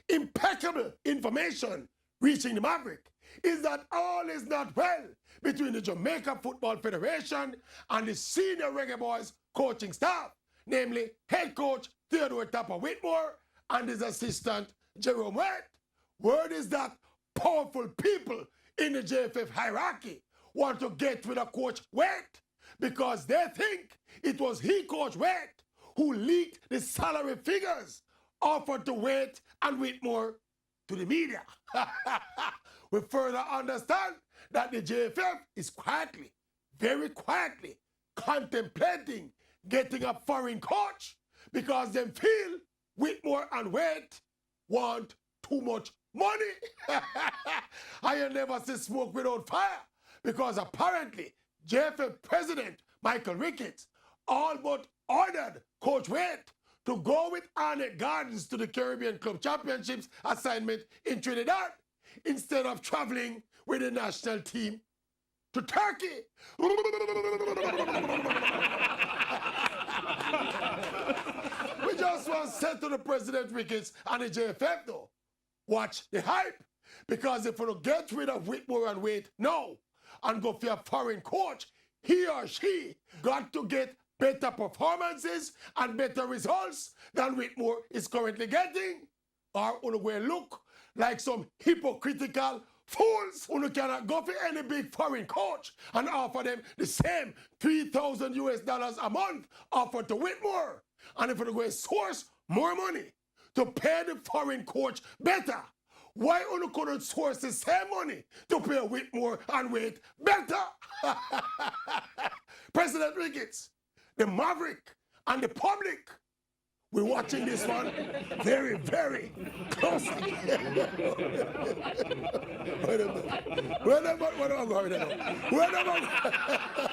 impeccable information reaching the Maverick is that all is not well between the Jamaica Football Federation and the senior Reggae Boys coaching staff, namely head coach Theodore Tapper Whitmore and his assistant Jerome Wade. Word is that powerful people in the JFF hierarchy want to get rid of Coach Wade because they think it was Coach Wade, who leaked the salary figures offered to Wade and Whitmore to the media. We further understand that the JFF is quietly, very quietly, contemplating getting a foreign coach because they feel Whitmore and Wade want too much money. I never see smoke without fire because apparently JFF President Michael Ricketts all but ordered Coach Wade to go with Arnett Gardens to the Caribbean Club Championships assignment in Trinidad instead of traveling with the national team to Turkey. We just want to say to the President Ricketts and the JFF though, watch the hype, because if we don't get rid of Whitmore and Wade now and go for a foreign coach, he or she got to get better performances and better results than Whitmore is currently getting. Or we will look like some hypocritical fools who cannot go for any big foreign coach and offer them the same $3,000 a month offered to Whitmore. And if we're going to source more money to pay the foreign coach better, why you couldn't source the same money to pay Whitmore and Wade better? President Ricketts, the Maverick, and the public, we're watching this one very, very closely. Wait a minute. Wait a minute.